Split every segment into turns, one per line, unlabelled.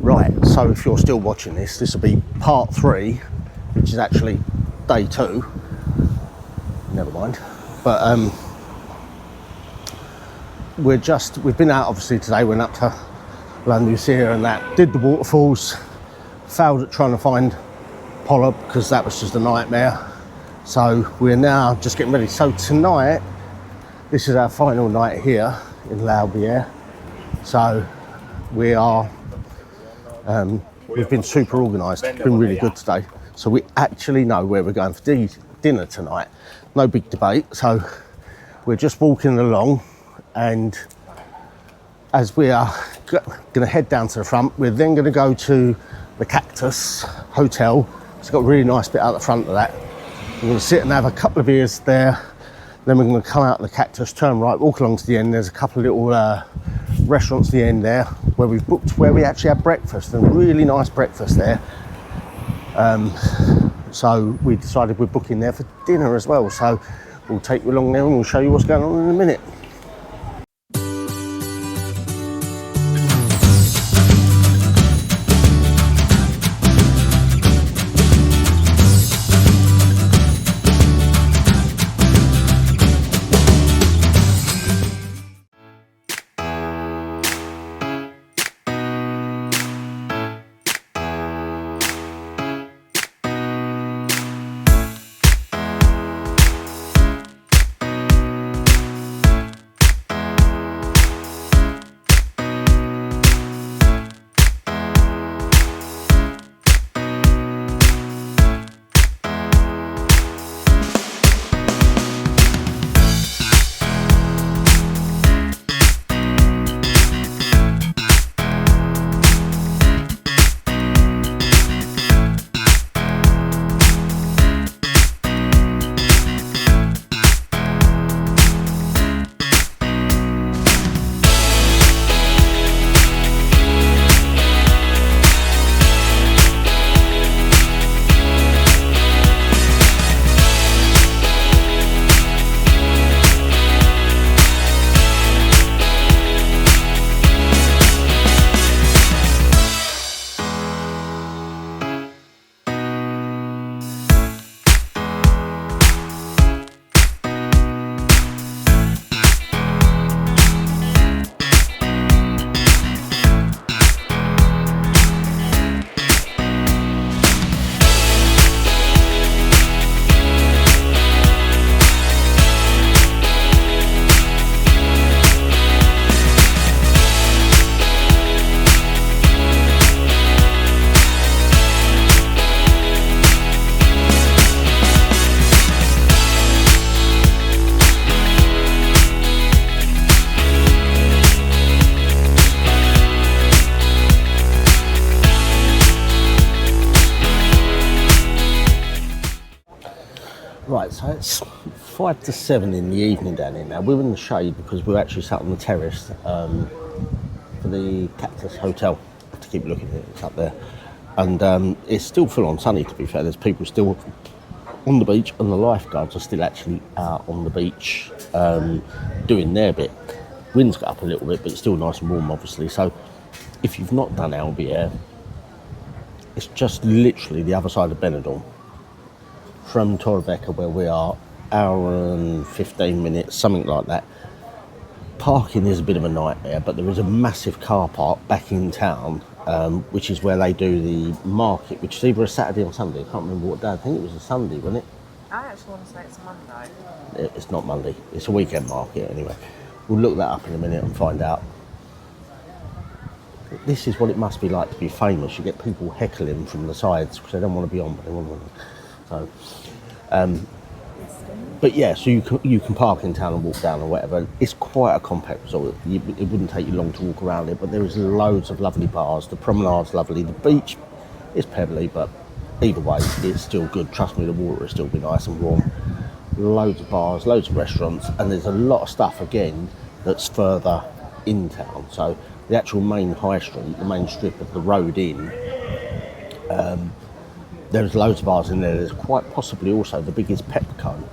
Right, so if you're still watching this, this will be part 3, which is actually day 2. Never mind. But we've been out obviously today, went up to La Nucia and that, did the waterfalls, failed at trying to find polyp because that was just a nightmare. So we're now just getting ready. So tonight, this is our final night here in Laubière. So we are, we've been super organised, it's been really good today. So we actually know where we're going for dinner tonight. No big debate, so we're just walking along, and as we are going to head down to the front, we're then going to go to the Cactus Hotel. It's got a really nice bit out the front of that. We're going to sit and have a couple of beers there. Then we're going to come out of the Cactus, turn right, walk along to the end. There's a couple of little restaurants at the end there where we've booked, where we actually had breakfast, and really nice breakfast there. So we decided we're booking there for dinner as well. So we'll take you along there and we'll show you what's going on in a minute. Right, so it's 5 to 7 in the evening down here now. We're in the shade because we're actually sat on the terrace for the Cactus Hotel. I have to keep looking at it, it's up there. And it's still full on sunny, to be fair. There's people still on the beach, and the lifeguards are still actually out on the beach doing their bit. Wind's got up a little bit, but it's still nice and warm, obviously. So if you've not done Albière, it's just literally the other side of Benidorm. From Torrevieja, where we are, hour and 15 minutes, something like that. Parking is a bit of a nightmare, but there is a massive car park back in town, which is where they do the market, which is either a Saturday or Sunday. I can't remember what day. I think it was a Sunday, wasn't it?
I actually want to say it's Monday.
It's not Monday. It's a weekend market anyway. We'll look that up in a minute and find out. This is what it must be like to be famous. You get people heckling from the sides because they don't want to be on, but they want to. So, but yeah, so you can park in town and walk down or whatever. It's quite a compact resort. It wouldn't take you long to walk around it, but there is loads of lovely bars. The promenade's lovely. The beach is pebbly, but either way, it's still good. Trust me, the water will still be nice and warm. Loads of bars, loads of restaurants, and there's a lot of stuff again that's further in town. So the actual main high street, the main strip of the road in. There's loads of bars in there. There's quite possibly also the biggest Pepco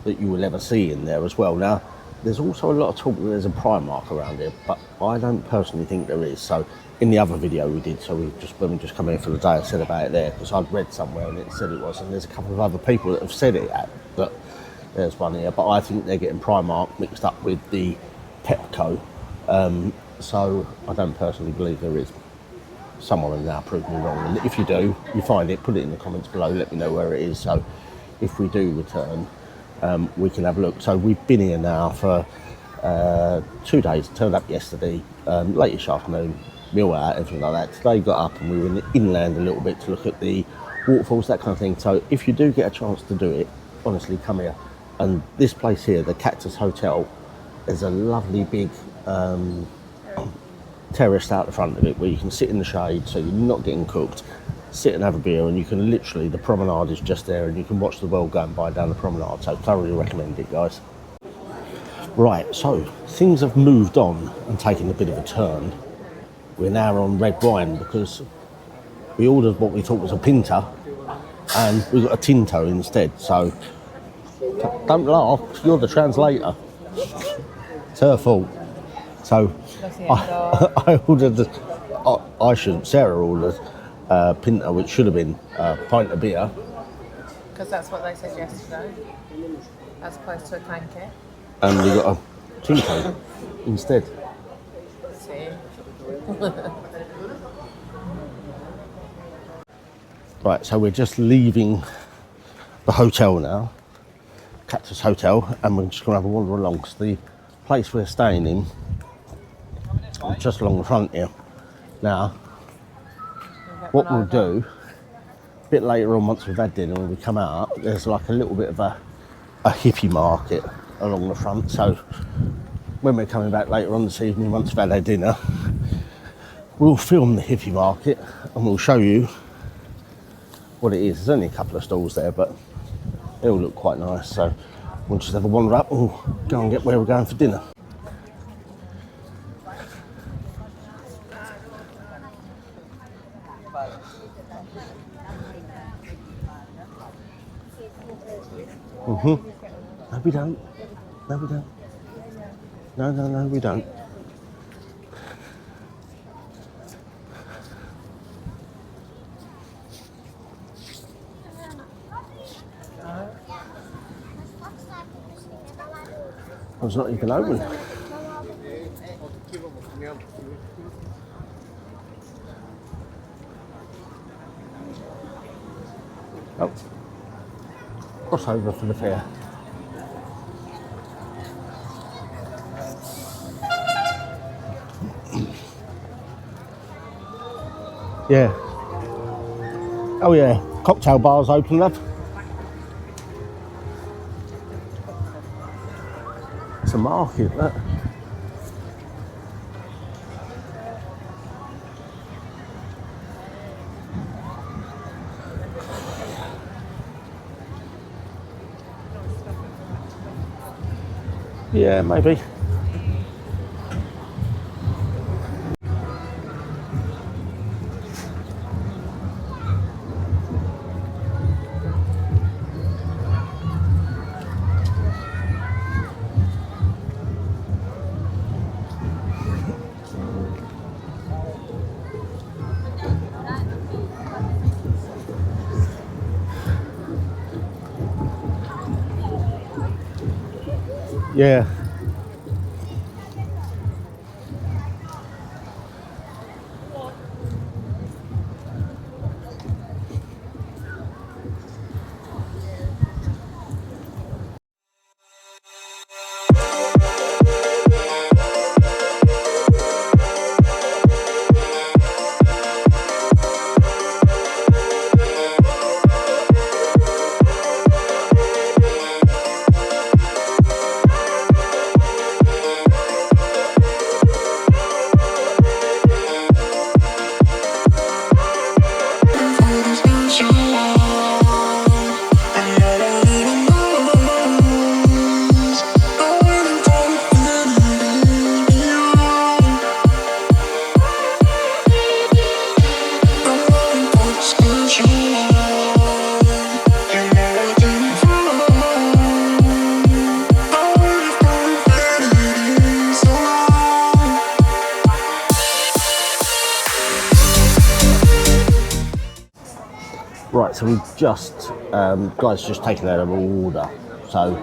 that you will ever see in there as well. Now, there's also a lot of talk that there's a Primark around here, but I don't personally think there is. So in the other video we did, so when we just come in for the day, I said about it there because I'd read somewhere and it said it was, and there's a couple of other people that have said it but there's one here, but I think they're getting Primark mixed up with the Pepco, so I don't personally believe there is. Someone will now prove me wrong, and if you do, you find it, put it in the comments below, let me know where it is, so if we do return, we can have a look. So we've been here now for 2 days, turned up yesterday, late afternoon, meal out, everything like that. Today got up and we were inland a little bit to look at the waterfalls, that kind of thing. So if you do get a chance to do it, honestly, come here. And this place here, the Cactus Hotel, there's a lovely big terrace out the front of it where you can sit in the shade so you're not getting cooked, sit and have a beer, and you can literally, the promenade is just there and you can watch the world going by down the promenade, so thoroughly recommend it, guys. Right, so things have moved on and taken a bit of a turn. We're now on red wine because we ordered what we thought was a pinta and we got a tinto instead, so don't laugh, you're the translator. It's her fault. So I ordered, Sarah ordered pinta, which should have been a pint of beer.
Because that's what they said yesterday, as opposed to a tanket.
And we got a tinto instead.
See?
Right, so we're just leaving the hotel now, Cactus Hotel, and we're just going to have a wander along because the place we're staying in is just along the front here. Now, what we'll do, a bit later on once we've had dinner, when we come out, there's like a little bit of a hippie market along the front, so when we're coming back later on this evening, once we've had our dinner, we'll film the hippie market and we'll show you what it is. There's only a couple of stalls there, but they all look quite nice, so we'll just have a wander up and we'll go and get where we're going for dinner. No, we don't. No, we don't. No, we don't. I was not even open. Oh. Crossover for the fair. Yeah. Oh yeah, cocktail bars open, love. It's a market, that. Yeah, maybe. Yeah. Right, so we just, guys just taken out of order. So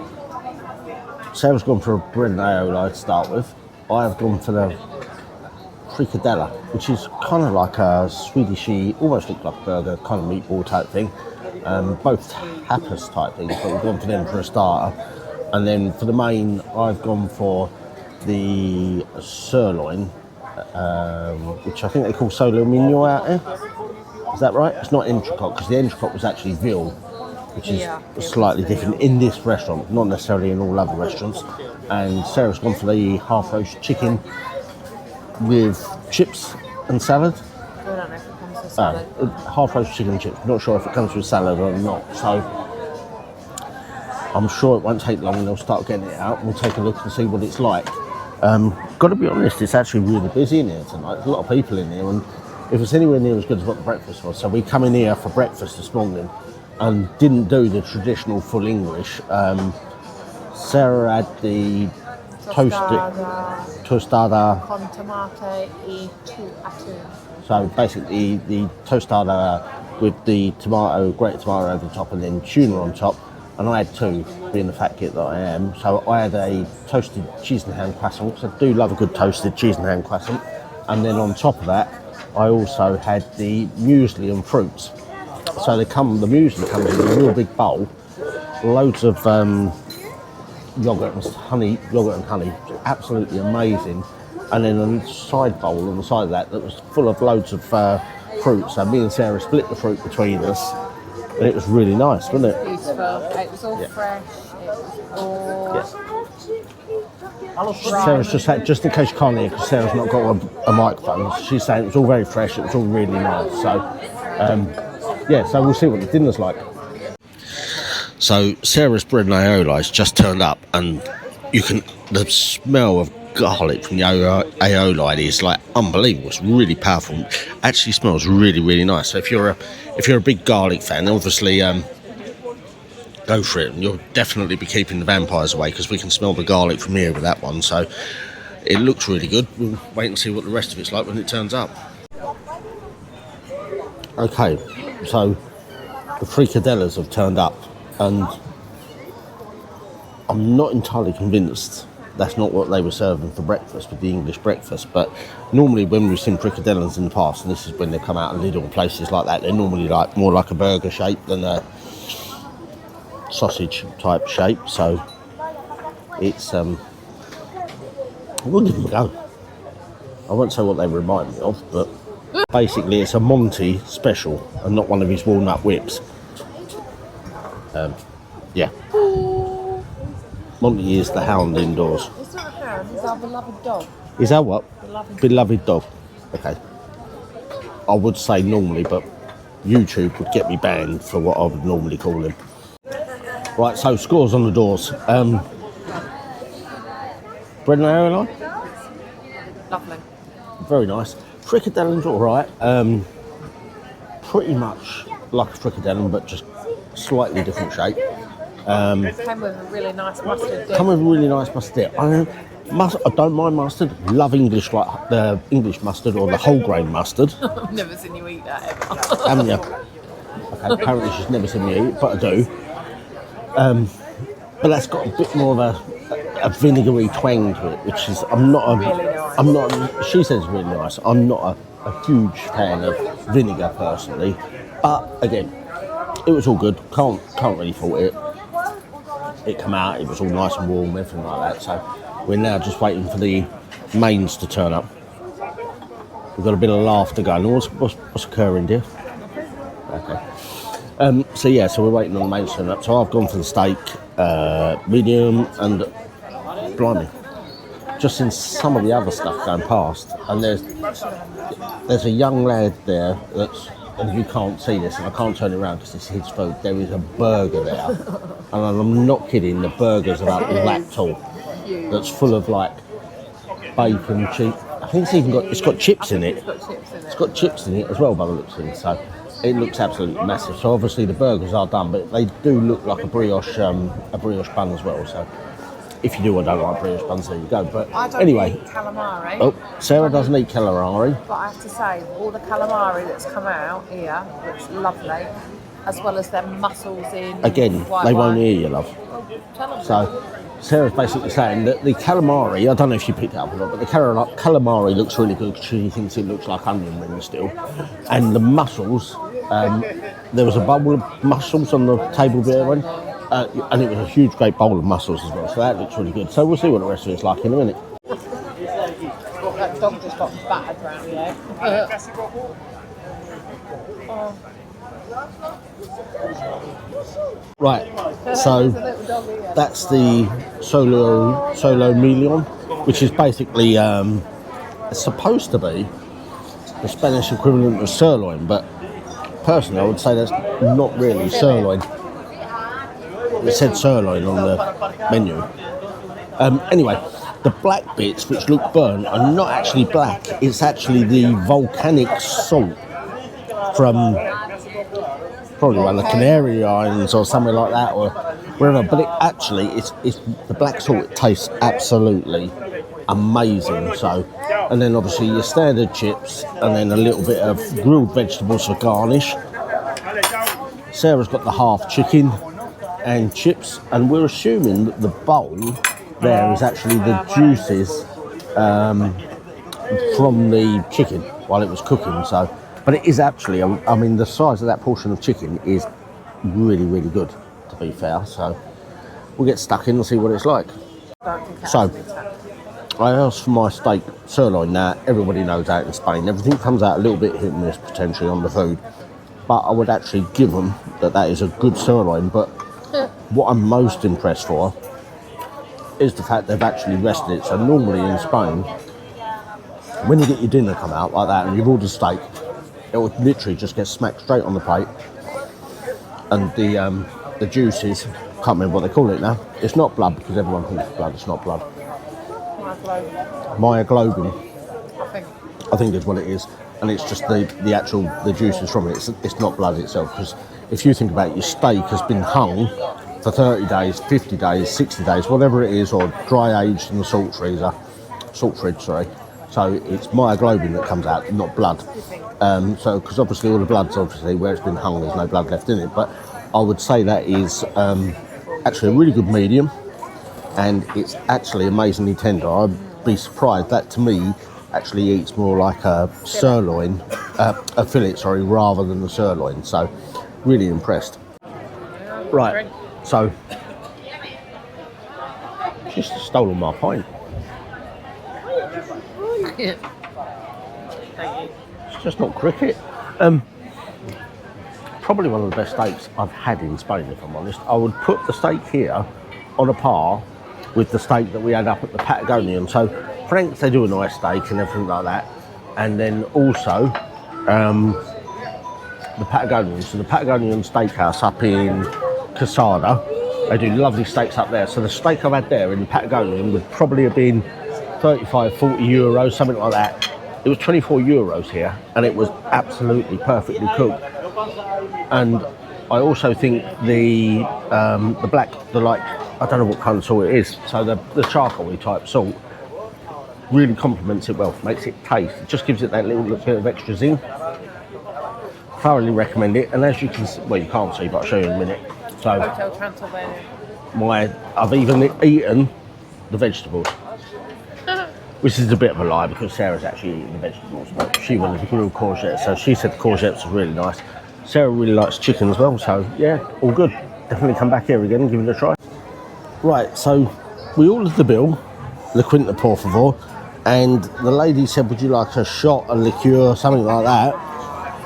Sarah's gone for a bread and aioli to start with. I've gone for the fricadella, which is kind of like a Swedishy, almost look like a burger, kind of meatball type thing. Both tapas type things, but we've gone for them for a starter. And then for the main, I've gone for the sirloin, which I think they call solo mignon out there. Is that right? It's not entrecôte, because the entrecôte was actually veal, which is slightly different in this restaurant, not necessarily in all other restaurants. And Sarah's gone for the half-roast chicken with chips and salad.
I don't know if it comes with salad.
Half-roast chicken and chips. Not sure if it comes with salad or not. So I'm sure it won't take long and they'll start getting it out. We'll take a look and see what it's like. Got to be honest, it's actually really busy in here tonight. There's a lot of people in here, and if it's anywhere near as good as what the breakfast was. So we come in here for breakfast this morning and didn't do the traditional full English. Sarah had the tostada
con tomate y atún.
So basically the tostada with the tomato, grated tomato over the top, and then tuna on top. And I had two, being the fat kid that I am. So I had a toasted cheese and ham croissant, because I do love a good toasted cheese and ham croissant. And then on top of that, I also had the muesli and fruits. So the muesli comes in a real big bowl, loads of yogurt and honey, absolutely amazing. And then a side bowl on the side of that was full of loads of fruit. So me and Sarah split the fruit between us, and it was really nice, wasn't it?
Beautiful. It was all fresh. It was all
Sarah's just in case you can't hear, because Sarah's not got a microphone, she's saying it was all very fresh, it was all really nice. So so we'll see what the dinner's like. So Sarah's bread and aioli's just turned up, and the smell of garlic from the aioli is like unbelievable. It's really powerful. It actually smells really, really nice. So if you're a big garlic fan, obviously go for it. You'll definitely be keeping the vampires away, because we can smell the garlic from here with that one. So it looks really good. We'll wait and see what the rest of it's like when it turns up. Okay, so the fricadellas have turned up, and I'm not entirely convinced that's not what they were serving for breakfast with the English breakfast. But normally when we've seen fricadellas in the past, and this is when they come out of Lidl, places like that, they're normally like more like a burger shape than a sausage type shape. So it's we'll give them a go. I won't say what they remind me of, but basically it's a Monty special and not one of his walnut whips. Yeah. Monty is the hound indoors.
It's not a hound, it's our beloved dog.
Is that what? Beloved dog. Okay. I would say normally, but YouTube would get me banned for what I would normally call him. Right, so scores on the doors. Bread and aioli?
Lovely.
Very nice. Fricadellin's all right. Pretty much like a fricadellin, but just slightly different shape.
Came with a really nice mustard dip.
I don't mind mustard. Love English, like the English mustard or the whole grain mustard.
I've never seen you eat that ever.
Haven't you? Okay, apparently she's never seen me eat, but I do. But that's got a bit more of a vinegary twang to it, which is she says really nice. I'm not a huge fan of vinegar personally, but again, it was all good. Can't really fault it. It came out, it was all nice and warm, everything like that. So we're now just waiting for the mains to turn up. We've got a bit of laughter going on. What's occurring, dear? Okay. So we're waiting on the mains to turn up. So I've gone for the steak, medium, and blimey, just in some of the other stuff going past, and there's a young lad there that's, and you can't see this, and I can't turn it around because it's his food. There is a burger there, and I'm not kidding. The burger's about that tall. That's full of like bacon, cheese. I think it's got chips in it. It's got chips in it as well, by the looks of it. So it looks absolutely massive. So obviously the burgers are done, but they do look like a brioche bun as well. So if you do or don't like brioche buns, there you go. But
I don't
anyway,
eat calamari.
Oh, Sarah doesn't eat calamari.
But I have to say, all the calamari that's come out here looks lovely. as well as their mussels in
Again,
white
they won't
wine.
hear you, love.
Tell them.
So, Sarah's basically saying that the calamari, I don't know if you picked it up or not, but the calamari looks really good because she thinks it looks like onion rings still. And the mussels, there was a bowl of mussels on the table there, and it was a huge, great bowl of mussels as well. So that looks really good. So we'll see what the rest of it's like in a minute.
That dog just got battered around here.
Right, so that's the solo million, which is basically supposed to be the Spanish equivalent of sirloin, but personally I would say that's not really sirloin. It said sirloin on the menu. Anyway, the black bits which look burnt are not actually black, it's actually the volcanic salt from probably around the Canary Islands or somewhere like that, or wherever. But it actually, it's the black salt. It tastes absolutely amazing. So, and then obviously your standard chips, and then a little bit of grilled vegetables for garnish. Sarah's got the half chicken and chips, and we're assuming that the bowl there is actually the juices from the chicken while it was cooking. So. But it is actually, I mean, the size of that portion of chicken is really, really good, to be fair. So we'll get stuck in and see what it's like. So I asked for my steak sirloin. Now, everybody knows out in Spain, everything comes out a little bit hit and miss potentially on the food. But I would actually give them that is a good sirloin. But what I'm most impressed for is the fact they've actually rested it. So normally in Spain, when you get your dinner come out like that and you've ordered steak, it would literally just get smacked straight on the plate, and the juices, can't remember what they call it now. It's not blood because everyone thinks it's blood. It's not blood. Myoglobin. I think is what it is, and it's just the juices from it. It's not blood itself, because if you think about it, your steak has been hung for 30 days, 50 days, 60 days, whatever it is, or dry aged in the salt fridge, sorry. So it's myoglobin that comes out, not blood. So, because obviously all the blood's obviously where it's been hung, there's no blood left in it. But I would say that is actually a really good medium, and it's actually amazingly tender. I'd be surprised. That to me actually eats more like a sirloin, a fillet, sorry, rather than the sirloin. So, really impressed. Right, so she's stolen my pint. It's just not cricket. Probably one of the best steaks I've had in Spain, if I'm honest. I would put the steak here on a par with the steak that we had up at the Patagonian. So Frank's, they do a nice steak and everything like that. And then also the Patagonian. So the Patagonian Steakhouse up in Casada, they do lovely steaks up there. So the steak I've had there in the Patagonian would probably have been 35, 40 euros, something like that. It was 24 euros here, and it was absolutely perfectly cooked. And I also think the black, I don't know what kind of salt it is, so the charcoal type salt really complements it well, makes it taste. It just gives it that little bit of extra zing. Thoroughly recommend it. And as you can see, well, you can't see, but I'll show you in a minute. So,
Hotel Transylvania.
I've even eaten the vegetables. Which is a bit of a lie, because Sarah's actually eating the vegetables, but she wanted the grilled courgettes, so she said the courgettes was really nice. Sarah really likes chicken as well, so yeah, all good. Definitely come back here again and give it a try. Right, so we ordered the bill, La Quinta por favor, and the lady said, would you like a shot, a liqueur, something like that?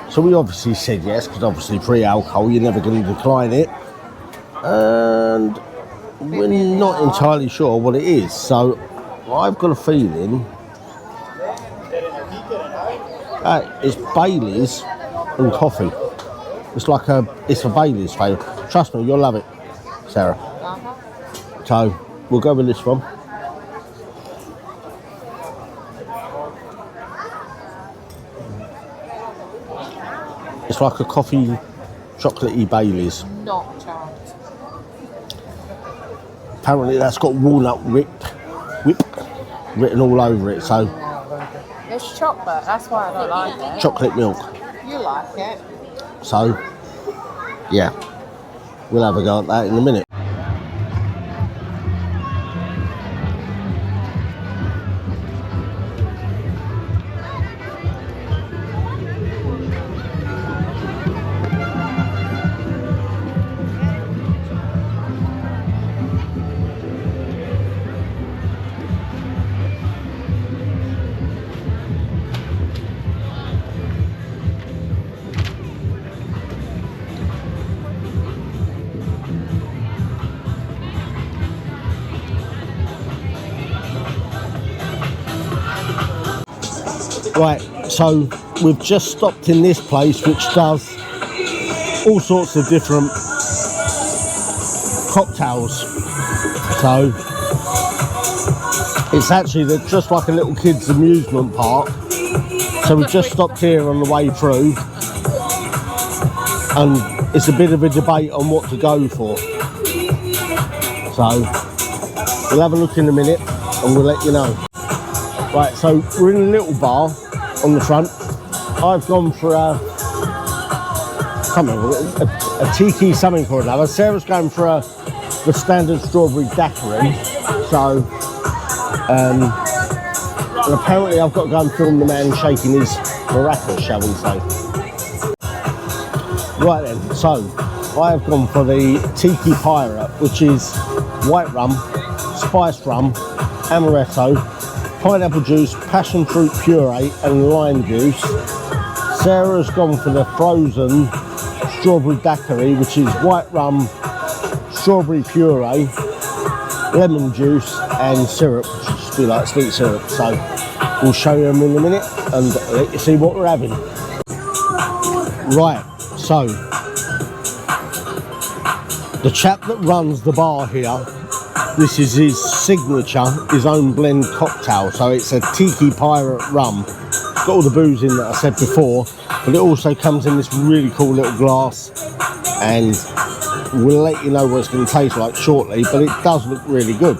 So we obviously said yes, because obviously pre-alcohol, you're never going to decline it. And we're not entirely sure what it is, so I've got a feeling it's Bailey's and coffee. It's a Bailey's flavour. Trust me, you'll love it, Sarah. So we'll go with this one. It's like a coffee, chocolatey Bailey's.
Not chance.
Apparently that's got walnut whip written all over it, so
It's chocolate, that's why I don't like it.
chocolate milk.
You like it.
So yeah, we'll have a go at that in a minute. Right, so we've just stopped in this place which does all sorts of different cocktails. So it's actually just like a little kids amusement park. So we just stopped here on the way through, and it's a bit of a debate on what to go for. So we'll have a look in a minute and we'll let you know. Right, so we're in a little bar on the front. I've gone for a Tikki something or another. Sarah's going for the standard strawberry daiquiri. So, and apparently I've got to go and film the man shaking his maracas, shall we say. Right then, so I've gone for the Tikki Pirate, which is white rum, spiced rum, amaretto, pineapple juice, passion fruit puree and lime juice. Sarah's gone for the frozen strawberry daiquiri, which is white rum, strawberry puree, lemon juice and syrup, which just be like sweet syrup. So we'll show you them in a minute and let you see what we're having. Right, so the chap that runs the bar here, this is his signature, his own blend cocktail. So it's a Tikki Pirate rum. It's got all the booze in that I said before, but it also comes in this really cool little glass, and we'll let you know what it's going to taste like shortly, but it does look really good.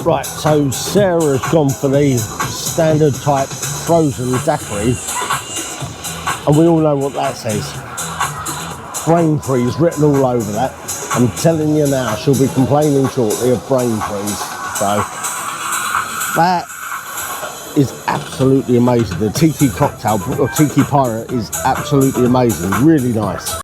Right, so Sarah's gone for the standard type frozen daiquiri, and we all know what that says. Brain freeze written all over that. I'm telling you now, she'll be complaining shortly of brain freeze. So that is absolutely amazing. The Tikki cocktail, or Tikki Pirate, is absolutely amazing. Really nice.